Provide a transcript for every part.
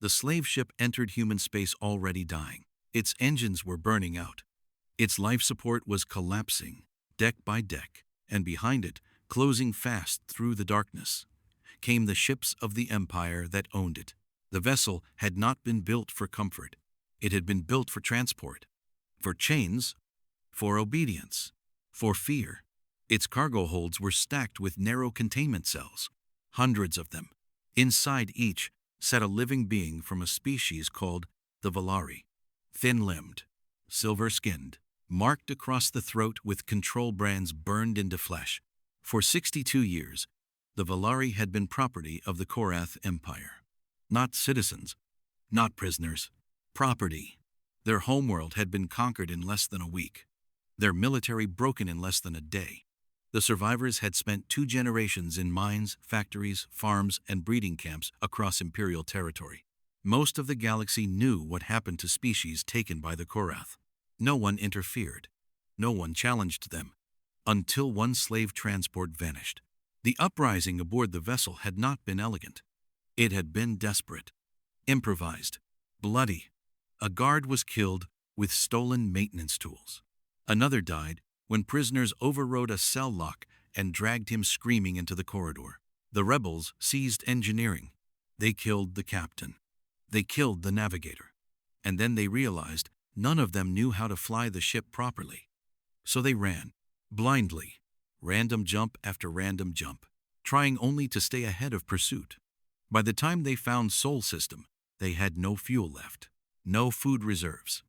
The slave ship entered human space already dying. Its engines were burning out. Its life support was collapsing, deck by deck, and behind it, closing fast through the darkness, came the ships of the empire that owned it. The vessel had not been built for comfort. It had been built for transport, for chains, for obedience, for fear. Its cargo holds were stacked with narrow containment cells, hundreds of them. Inside each sat a living being from a species called the Valari, thin-limbed, silver-skinned, marked across the throat with control brands burned into flesh. For 62 years, the Valari had been property of the Korath Empire. Not citizens, not prisoners, property. Their homeworld had been conquered in less than a week, their military broken in less than a day. The survivors had spent 2 generations in mines, factories, farms, and breeding camps across Imperial territory. Most of the galaxy knew what happened to species taken by the Korath. No one interfered. No one challenged them. Until one slave transport vanished. The uprising aboard the vessel had not been elegant. It had been desperate, improvised, bloody. A guard was killed with stolen maintenance tools. Another died when prisoners overrode a cell lock and dragged him screaming into the corridor. The rebels seized engineering. They killed the captain. They killed the navigator. And then they realized none of them knew how to fly the ship properly. So they ran, blindly, random jump after random jump, trying only to stay ahead of pursuit. By the time they found Sol System, they had no fuel left, no food reserves,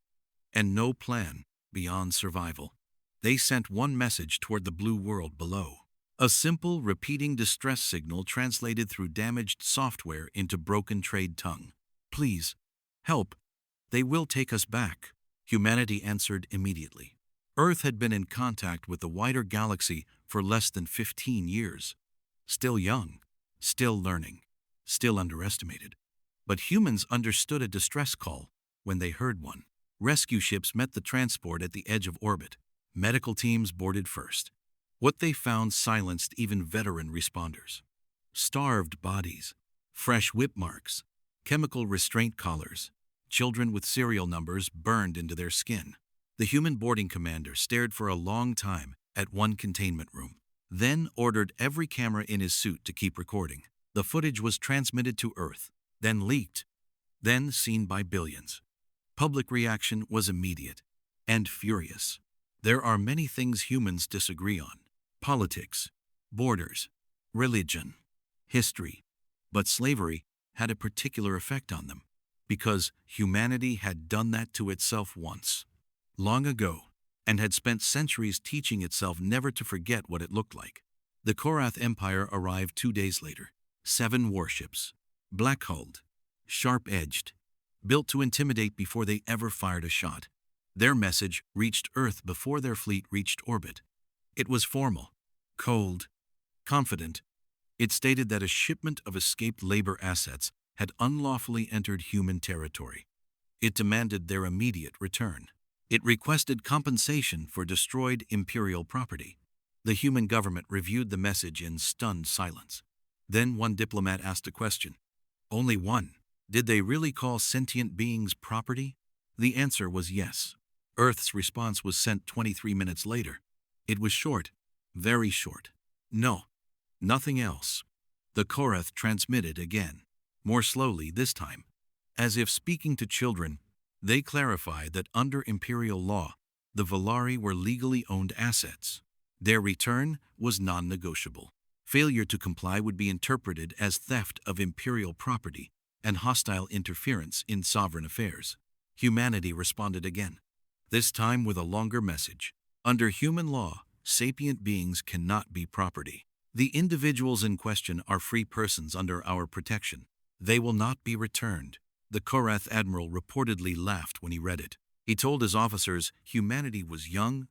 and no plan beyond survival. They sent one message toward the blue world below. A simple, repeating distress signal translated through damaged software into broken trade tongue. Please, help. They will take us back. Humanity answered immediately. Earth had been in contact with the wider galaxy for less than 15 years. Still young, still learning, still underestimated. But humans understood a distress call when they heard one. Rescue ships met the transport at the edge of orbit. Medical teams boarded first. What they found silenced even veteran responders. Starved bodies, fresh whip marks, chemical restraint collars, children with serial numbers burned into their skin. The human boarding commander stared for a long time at one containment room, then ordered every camera in his suit to keep recording. The footage was transmitted to Earth, then leaked, then seen by billions. Public reaction was immediate and furious. There are many things humans disagree on: politics, borders, religion, history. But slavery had a particular effect on them, because humanity had done that to itself once, long ago, and had spent centuries teaching itself never to forget what it looked like. The Korath Empire arrived 2 days later. 7 warships, black-hulled, sharp-edged, built to intimidate before they ever fired a shot. Their message reached Earth before their fleet reached orbit. It was formal, cold, confident. It stated that a shipment of escaped labor assets had unlawfully entered human territory. It demanded their immediate return. It requested compensation for destroyed imperial property. The human government reviewed the message in stunned silence. Then one diplomat asked a question. Only one. Did they really call sentient beings property? The answer was yes. Earth's response was sent 23 minutes later. It was short, very short. No, nothing else. The Korath transmitted again, more slowly this time. As if speaking to children, they clarified that under imperial law, the Valari were legally owned assets. Their return was non-negotiable. Failure to comply would be interpreted as theft of imperial property and hostile interference in sovereign affairs. Humanity responded again, this time with a longer message. Under human law, sapient beings cannot be property. The individuals in question are free persons under our protection. They will not be returned. The Korath admiral reportedly laughed when he read it. He told his officers humanity was young,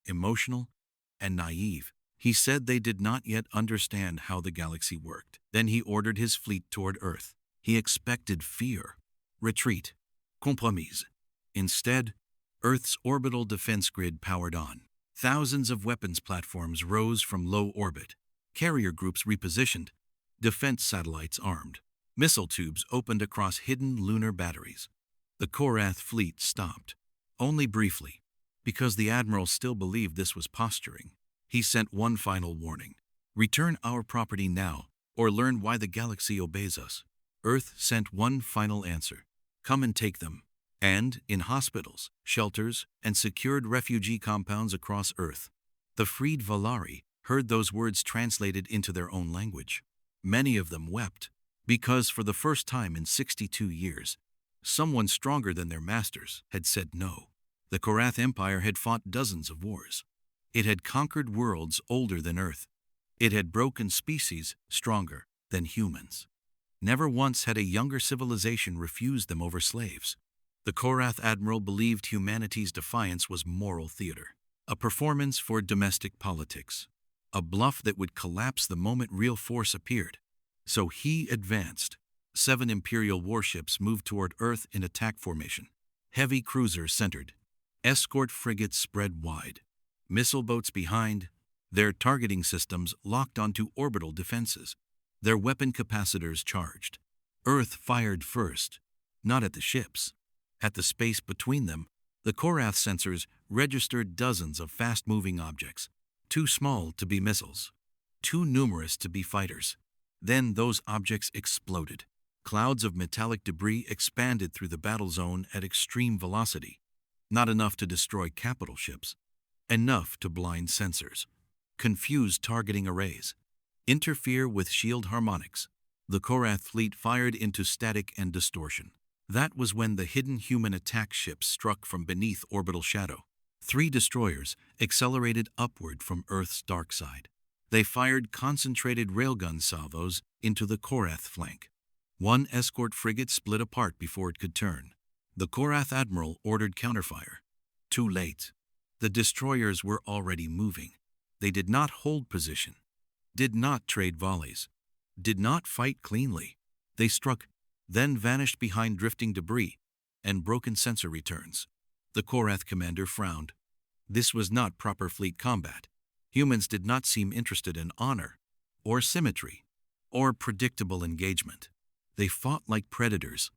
emotional, and naive. He said they did not yet understand how the galaxy worked. Then he ordered his fleet toward Earth. He expected fear, retreat, compromise. Instead, Earth's orbital defense grid powered on. Thousands of weapons platforms rose from low orbit. Carrier groups repositioned, defense satellites armed. Missile tubes opened across hidden lunar batteries. The Korath fleet stopped, only briefly, because the admiral still believed this was posturing. He sent one final warning: return our property now, or learn why the galaxy obeys us. Earth sent one final answer: come and take them. And, in hospitals, shelters, and secured refugee compounds across Earth, the freed Valari heard those words translated into their own language. Many of them wept, because for the first time in 62 years, someone stronger than their masters had said no. The Korath Empire had fought dozens of wars. It had conquered worlds older than Earth. It had broken species stronger than humans. Never once had a younger civilization refused them over slaves. The Korath admiral believed humanity's defiance was moral theater, a performance for domestic politics, a bluff that would collapse the moment real force appeared. So he advanced. 7 Imperial warships moved toward Earth in attack formation. Heavy cruisers centered. Escort frigates spread wide. Missile boats behind, their targeting systems locked onto orbital defenses. Their weapon capacitors charged. Earth fired first, not at the ships. At the space between them, the Korath sensors registered dozens of fast-moving objects, too small to be missiles, too numerous to be fighters. Then those objects exploded. Clouds of metallic debris expanded through the battle zone at extreme velocity. Not enough to destroy capital ships, enough to blind sensors, confuse targeting arrays, interfere with shield harmonics. The Korath fleet fired into static and distortion. That was when the hidden human attack ships struck from beneath orbital shadow. 3 destroyers accelerated upward from Earth's dark side. They fired concentrated railgun salvos into the Korath flank. 1 escort frigate split apart before it could turn. The Korath admiral ordered counterfire. Too late. The destroyers were already moving. They did not hold position, did not trade volleys, did not fight cleanly. They struck, then vanished behind drifting debris and broken sensor returns. The Korath commander frowned. This was not proper fleet combat. Humans did not seem interested in honor, or symmetry, or predictable engagement. They fought like predators.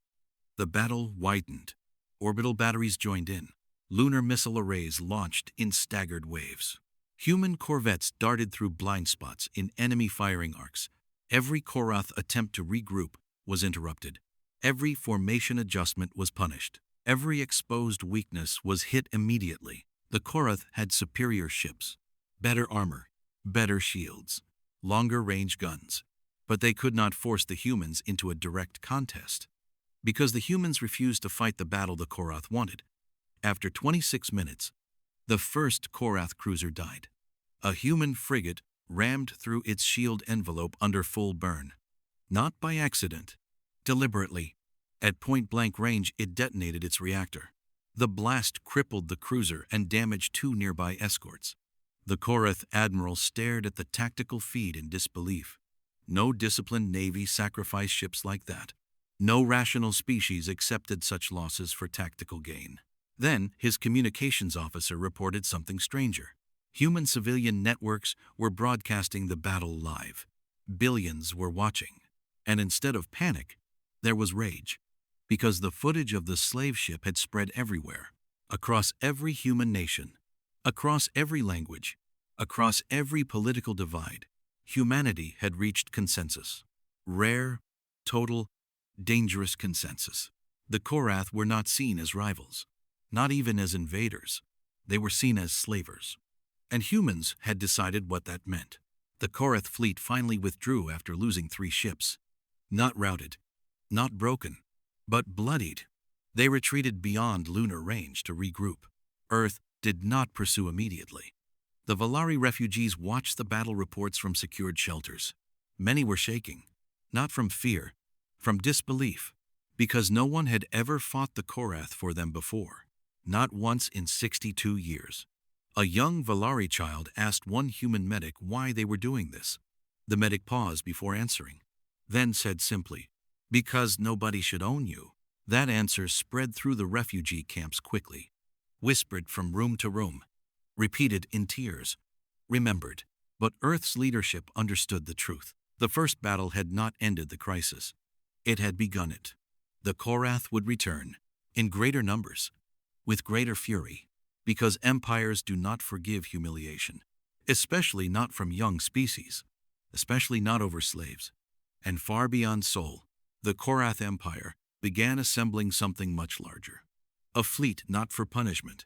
The battle widened. Orbital batteries joined in. Lunar missile arrays launched in staggered waves. Human corvettes darted through blind spots in enemy firing arcs. Every Korath attempt to regroup was interrupted. Every formation adjustment was punished. Every exposed weakness was hit immediately. The Korath had superior ships, better armor, better shields, longer range guns. But they could not force the humans into a direct contest, because the humans refused to fight the battle the Korath wanted. After 26 minutes, the first Korath cruiser died. A human frigate rammed through its shield envelope under full burn. Not by accident, deliberately. At point-blank range, it detonated its reactor. The blast crippled the cruiser and damaged 2 nearby escorts. The Korath admiral stared at the tactical feed in disbelief. No disciplined navy sacrificed ships like that. No rational species accepted such losses for tactical gain. Then, his communications officer reported something stranger. Human civilian networks were broadcasting the battle live. Billions were watching. And instead of panic, there was rage. Because the footage of the slave ship had spread everywhere. Across every human nation. Across every language. Across every political divide. Humanity had reached consensus. Rare, total, dangerous consensus. The Korath were not seen as rivals, not even as invaders. They were seen as slavers. And humans had decided what that meant. The Korath fleet finally withdrew after losing 3 ships. Not routed, not broken, but bloodied. They retreated beyond lunar range to regroup. Earth did not pursue immediately. The Valari refugees watched the battle reports from secured shelters. Many were shaking, not from fear, from disbelief, because no one had ever fought the Korath for them before, not once in 62 years. A young Valari child asked one human medic why they were doing this. The medic paused before answering, then said simply, "Because nobody should own you." That answer spread through the refugee camps quickly, whispered from room to room, repeated in tears, remembered. But Earth's leadership understood the truth. The first battle had not ended the crisis. It had begun it. The Korath would return, in greater numbers, with greater fury, because empires do not forgive humiliation, especially not from young species, especially not over slaves. And far beyond Sol, the Korath Empire began assembling something much larger. A fleet not for punishment,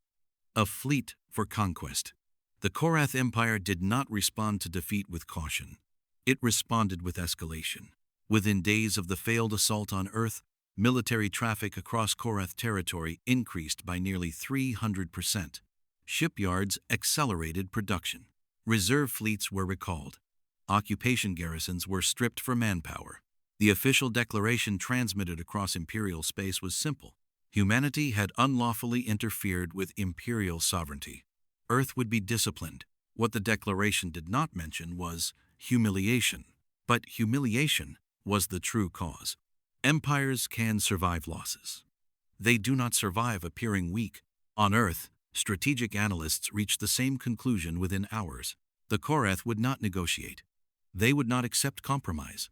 a fleet for conquest. The Korath Empire did not respond to defeat with caution. It responded with escalation. Within days of the failed assault on Earth, military traffic across Korath territory increased by nearly 300%. Shipyards accelerated production. Reserve fleets were recalled. Occupation garrisons were stripped for manpower. The official declaration transmitted across imperial space was simple. Humanity had unlawfully interfered with imperial sovereignty. Earth would be disciplined. What the declaration did not mention was humiliation. But humiliation was the true cause. Empires can survive losses. They do not survive appearing weak. On Earth, strategic analysts reached the same conclusion within hours. The Korath would not negotiate. They would not accept compromise.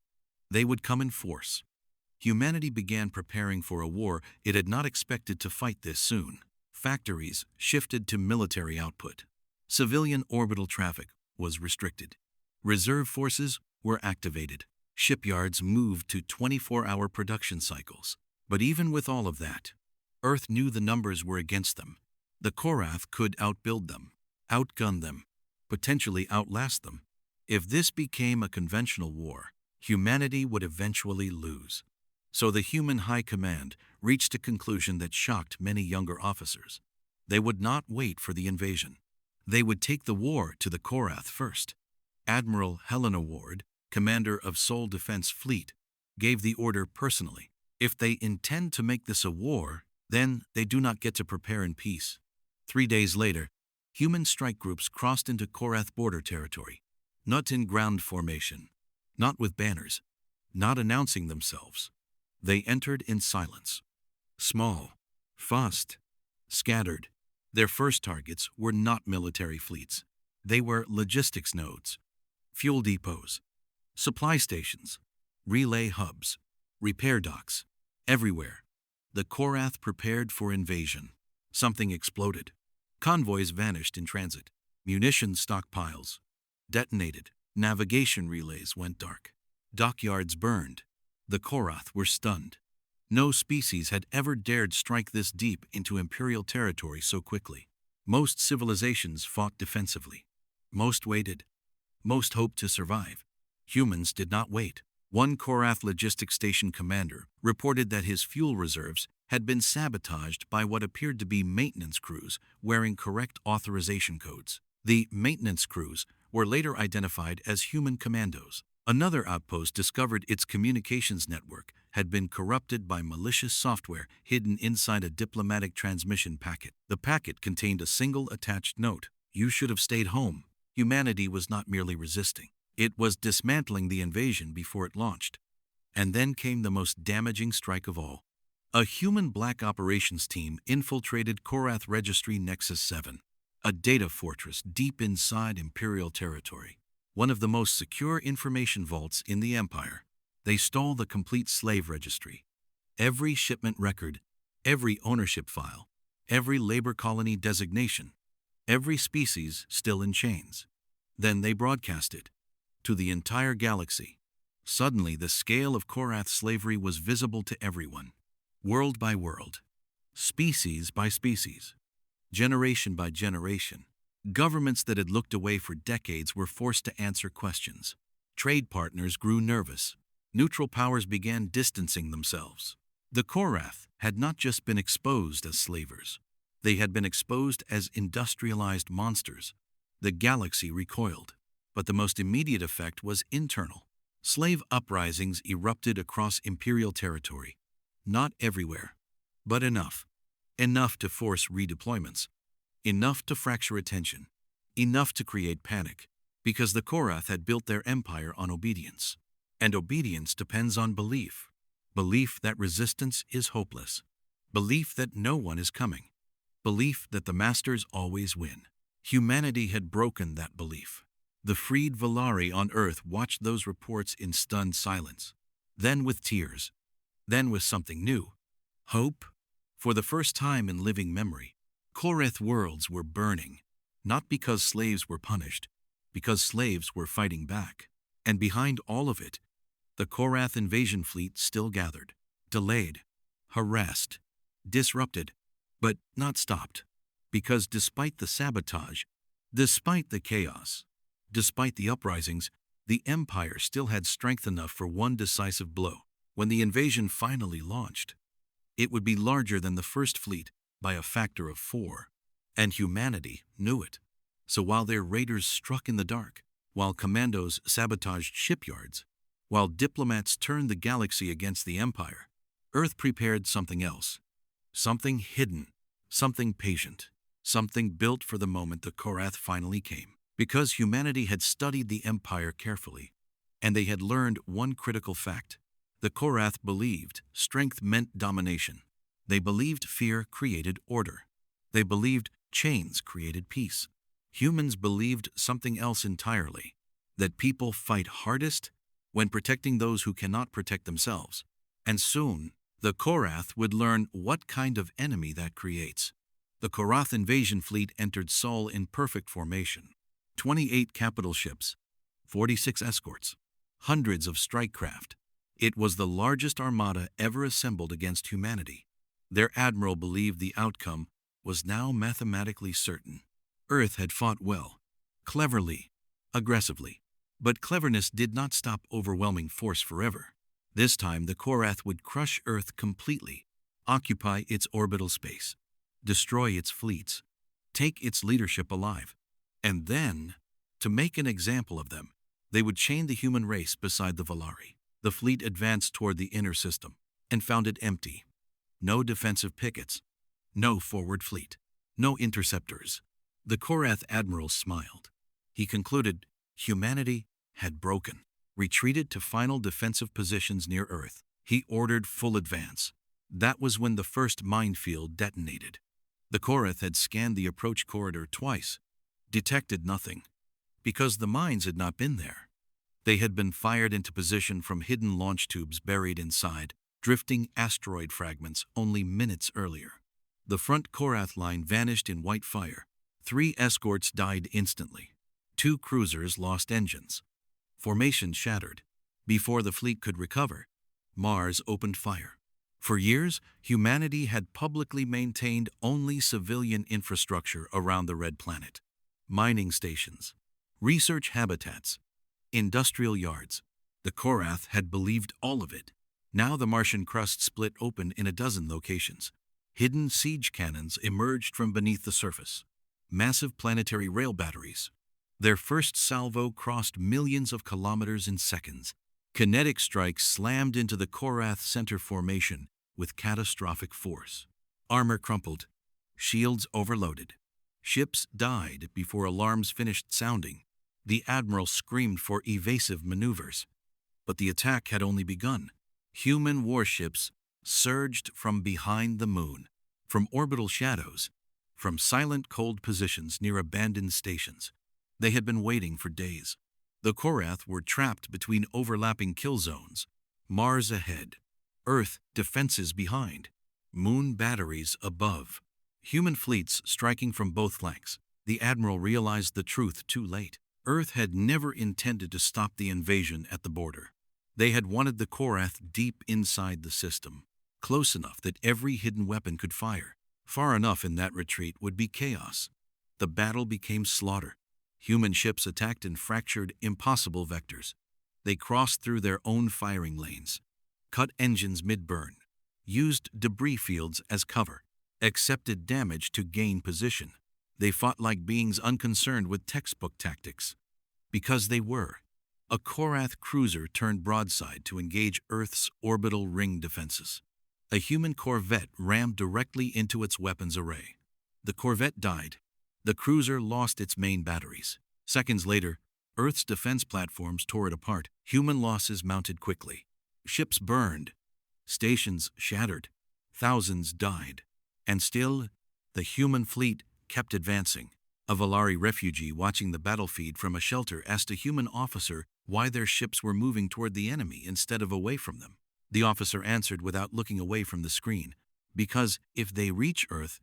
They would come in force. Humanity began preparing for a war it had not expected to fight this soon. Factories shifted to military output. Civilian orbital traffic was restricted. Reserve forces were activated. Shipyards moved to 24-hour production cycles. But even with all of that, Earth knew the numbers were against them. The Korath could outbuild them, outgun them, potentially outlast them. If this became a conventional war, humanity would eventually lose. So the human high command reached a conclusion that shocked many younger officers. They would not wait for the invasion. They would take the war to the Korath first. Admiral Helena Ward, commander of Sol Defense Fleet, gave the order personally. If they intend to make this a war, then they do not get to prepare in peace. 3 days later, human strike groups crossed into Korath border territory, not in ground formation, not with banners, not announcing themselves. They entered in silence. Small, fast, scattered. Their first targets were not military fleets. They were logistics nodes, fuel depots, supply stations, relay hubs, repair docks. Everywhere, the Korath prepared for invasion. Something exploded. Convoys vanished in transit. Munition stockpiles detonated. Navigation relays went dark. Dockyards burned. The Korath were stunned. No species had ever dared strike this deep into imperial territory so quickly. Most civilizations fought defensively. Most waited. Most hoped to survive. Humans did not wait. One Korath logistics station commander reported that his fuel reserves had been sabotaged by what appeared to be maintenance crews wearing correct authorization codes. The maintenance crews were later identified as human commandos. Another outpost discovered its communications network had been corrupted by malicious software hidden inside a diplomatic transmission packet. The packet contained a single attached note: "You should have stayed home." Humanity was not merely resisting. It was dismantling the invasion before it launched. And then came the most damaging strike of all. A human black operations team infiltrated Korath Registry Nexus 7, a data fortress deep inside Imperial territory, one of the most secure information vaults in the Empire. They stole the complete slave registry, every shipment record, every ownership file, every labor colony designation, every species still in chains. Then they broadcast it to the entire galaxy. Suddenly, the scale of Korath slavery was visible to everyone. World by world, species by species, generation by generation. Governments that had looked away for decades were forced to answer questions. Trade partners grew nervous. Neutral powers began distancing themselves. The Korath had not just been exposed as slavers. They had been exposed as industrialized monsters. The galaxy recoiled. But the most immediate effect was internal. Slave uprisings erupted across imperial territory. Not everywhere, but enough. Enough to force redeployments. Enough to fracture attention. Enough to create panic. Because the Korath had built their empire on obedience. And obedience depends on belief. Belief that resistance is hopeless. Belief that no one is coming. Belief that the masters always win. Humanity had broken that belief. The freed Valari on Earth watched those reports in stunned silence. Then, with tears, Then with something new. Hope. For the first time in living memory, Korath worlds were burning, not because slaves were punished, because slaves were fighting back. And behind all of it, the Korath invasion fleet still gathered, delayed, harassed, disrupted, but not stopped. Because despite the sabotage, despite the chaos, despite the uprisings, the Empire still had strength enough for one decisive blow. When the invasion finally launched, it would be larger than the First Fleet by a factor of 4. And humanity knew it. So while their raiders struck in the dark, while commandos sabotaged shipyards, while diplomats turned the galaxy against the Empire, Earth prepared something else. Something hidden, something patient, something built for the moment the Korath finally came. Because humanity had studied the Empire carefully, and they had learned one critical fact. The Korath believed strength meant domination. They believed fear created order. They believed chains created peace. Humans believed something else entirely, that people fight hardest when protecting those who cannot protect themselves. And soon, the Korath would learn what kind of enemy that creates. The Korath invasion fleet entered Sol in perfect formation. 28 capital ships, 46 escorts, hundreds of strike craft. It was the largest armada ever assembled against humanity. Their admiral believed the outcome was now mathematically certain. Earth had fought well, cleverly, aggressively. But cleverness did not stop overwhelming force forever. This time the Korath would crush Earth completely, occupy its orbital space, destroy its fleets, take its leadership alive. And then, to make an example of them, they would chain the human race beside the Valari. The fleet advanced toward the inner system and found it empty. No defensive pickets, no forward fleet, no interceptors. The Korath admiral smiled. He concluded humanity had broken, retreated to final defensive positions near Earth. He ordered full advance. That was when the first minefield detonated. The Korath had scanned the approach corridor twice, detected nothing, because the mines had not been there. They had been fired into position from hidden launch tubes buried inside, drifting asteroid fragments only minutes earlier. The front Korath line vanished in white fire. 3 escorts died instantly. 2 cruisers lost engines. Formation shattered. Before the fleet could recover, Mars opened fire. For years, humanity had publicly maintained only civilian infrastructure around the Red Planet. Mining stations, research habitats, industrial yards. The Korath had believed all of it. Now the Martian crust split open in a dozen locations. Hidden siege cannons emerged from beneath the surface. Massive planetary rail batteries. Their first salvo crossed millions of kilometers in seconds. Kinetic strikes slammed into the Korath center formation with catastrophic force. Armor crumpled. Shields overloaded. Ships died before alarms finished sounding. The admiral screamed for evasive maneuvers. But the attack had only begun. Human warships surged from behind the moon, from orbital shadows, from silent cold positions near abandoned stations. They had been waiting for days. The Korath were trapped between overlapping kill zones. Mars ahead, Earth defenses behind, moon batteries above. Human fleets striking from both flanks. The admiral realized the truth too late. Earth had never intended to stop the invasion at the border. They had wanted the Korath deep inside the system, close enough that every hidden weapon could fire. Far enough in that retreat would be chaos. The battle became slaughter. Human ships attacked in fractured, impossible vectors. They crossed through their own firing lanes, cut engines mid-burn, used debris fields as cover, accepted damage to gain position. They fought like beings unconcerned with textbook tactics. Because they were. A Korath cruiser turned broadside to engage Earth's orbital ring defenses. A human corvette rammed directly into its weapons array. The corvette died. The cruiser lost its main batteries. Seconds later, Earth's defense platforms tore it apart. Human losses mounted quickly. Ships burned. Stations shattered. Thousands died. And still, the human fleet kept advancing. A Valari refugee watching the battlefield from a shelter asked a human officer why their ships were moving toward the enemy instead of away from them. The officer answered without looking away from the screen. Because if they reach Earth,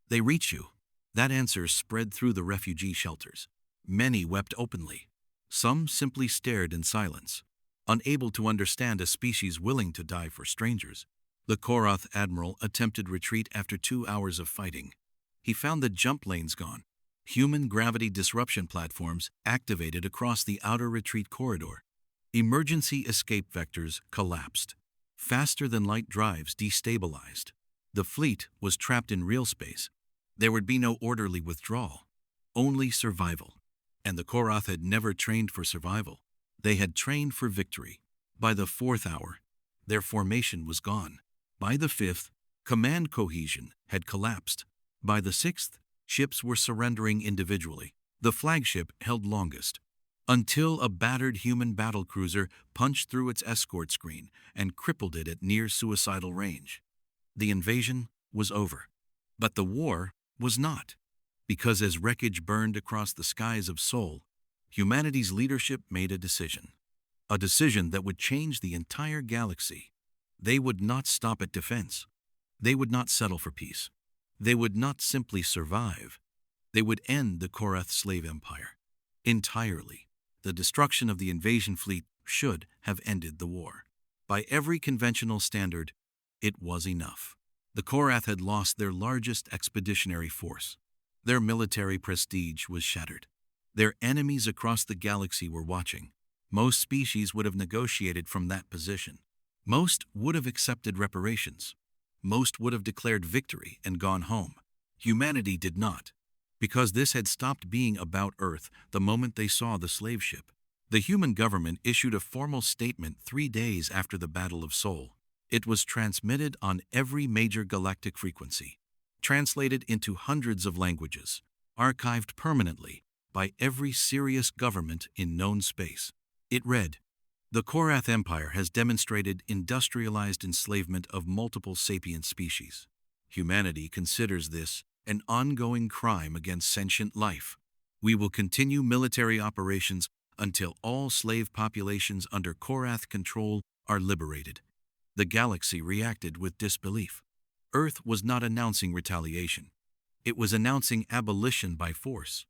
they reach you. That answer spread through the refugee shelters. Many wept openly. Some simply stared in silence, unable to understand a species willing to die for strangers. The Korath admiral attempted retreat after 2 hours of fighting. He found the jump lanes gone. Human gravity disruption platforms activated across the outer retreat corridor. Emergency escape vectors collapsed. Faster-than-light drives destabilized. The fleet was trapped in real space. There would be no orderly withdrawal, only survival. And the Korath had never trained for survival. They had trained for victory. By the 4th hour, their formation was gone. By the 5th, command cohesion had collapsed. By the 6th, ships were surrendering individually. The flagship held longest, until a battered human battlecruiser punched through its escort screen and crippled it at near suicidal range. The invasion was over. But the war was not. Because as wreckage burned across the skies of Sol, humanity's leadership made a decision. A decision that would change the entire galaxy. They would not stop at defense. They would not settle for peace. They would not simply survive. They would end the Korath slave empire entirely. The destruction of the invasion fleet should have ended the war. By every conventional standard, it was enough. The Korath had lost their largest expeditionary force. Their military prestige was shattered. Their enemies across the galaxy were watching. Most species would have negotiated from that position. Most would have accepted reparations. Most would have declared victory and gone home. Humanity did not, because this had stopped being about Earth the moment they saw the slave ship. The human government issued a formal statement 3 days after the Battle of Sol. It was transmitted on every major galactic frequency, translated into hundreds of languages, archived permanently by every serious government in known space. It read, "The Korath Empire has demonstrated industrialized enslavement of multiple sapient species. Humanity considers this an ongoing crime against sentient life. We will continue military operations until all slave populations under Korath control are liberated." The galaxy reacted with disbelief. Earth was not announcing retaliation. It was announcing abolition by force.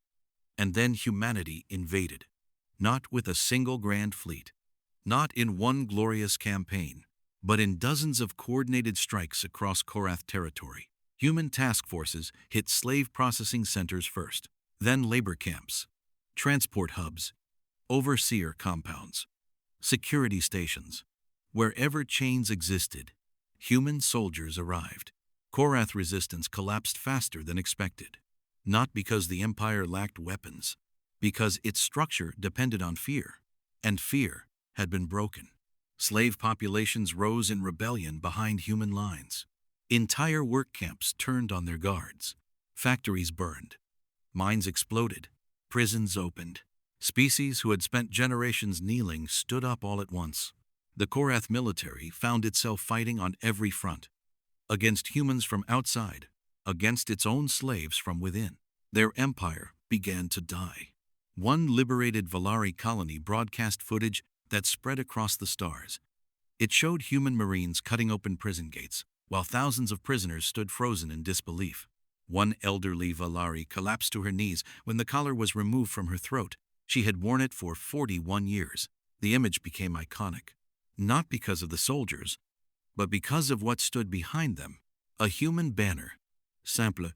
And then humanity invaded. Not with a single grand fleet. Not in one glorious campaign, but in dozens of coordinated strikes across Korath territory. Human task forces hit slave processing centers first, then labor camps, transport hubs, overseer compounds, security stations. Wherever chains existed, human soldiers arrived. Korath resistance collapsed faster than expected, not because the empire lacked weapons, because its structure depended on fear, and fear had been broken. Slave populations rose in rebellion behind human lines. Entire work camps turned on their guards. Factories burned. Mines exploded. Prisons opened. Species who had spent generations kneeling stood up all at once. The Korath military found itself fighting on every front. Against humans from outside, against its own slaves from within. Their empire began to die. One liberated Valari colony broadcast footage that spread across the stars. It showed human marines cutting open prison gates, while thousands of prisoners stood frozen in disbelief. One elderly Valari collapsed to her knees when the collar was removed from her throat. She had worn it for 41 years. The image became iconic, not because of the soldiers, but because of what stood behind them. A human banner, simple,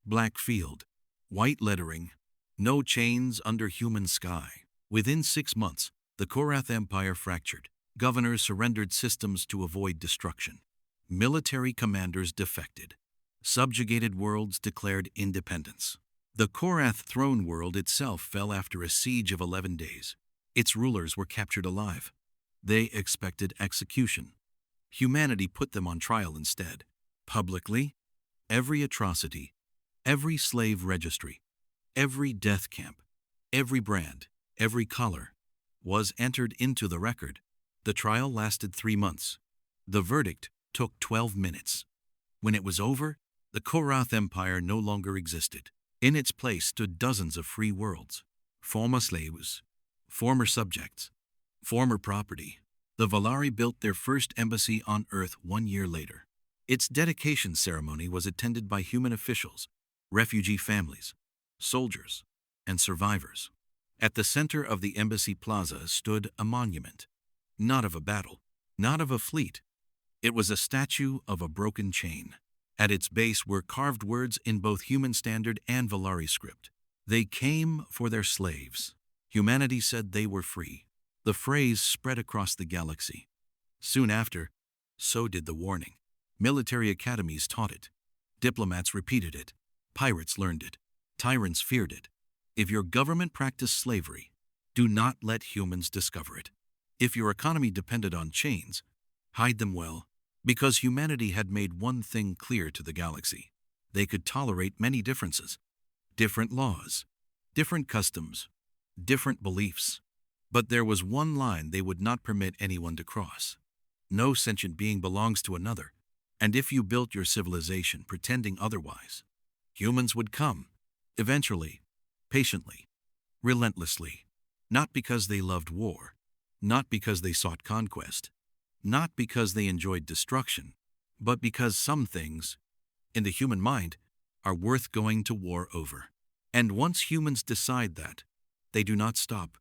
black field, white lettering, no chains under human sky. Within 6 months, the Korath Empire fractured. Governors surrendered systems to avoid destruction. Military commanders defected. Subjugated worlds declared independence. The Korath throne world itself fell after a siege of 11 days. Its rulers were captured alive. They expected execution. Humanity put them on trial instead. Publicly, every atrocity, every slave registry, every death camp, every brand, every color, was entered into the record. The trial lasted 3 months. The verdict took 12 minutes. When it was over, the Korath Empire no longer existed. In its place stood dozens of free worlds, former slaves, former subjects, former property, The Valari built their first embassy on Earth 1 year later. Its dedication ceremony was attended by human officials, refugee families, soldiers, and survivors. At the center of the embassy plaza stood a monument, not of a battle, not of a fleet. It was a statue of a broken chain. At its base were carved words in both Human Standard and Valari script. They came for their slaves. Humanity said they were free. The phrase spread across the galaxy. Soon after, so did the warning. Military academies taught it. Diplomats repeated it. Pirates learned it. Tyrants feared it. If your government practiced slavery, do not let humans discover it. If your economy depended on chains, hide them well, because humanity had made one thing clear to the galaxy. They could tolerate many differences, different laws, different customs, different beliefs. But there was one line they would not permit anyone to cross. No sentient being belongs to another, and if you built your civilization pretending otherwise, humans would come, eventually, patiently, relentlessly, not because they loved war, not because they sought conquest, not because they enjoyed destruction, but because some things, in the human mind, are worth going to war over. And once humans decide that, they do not stop.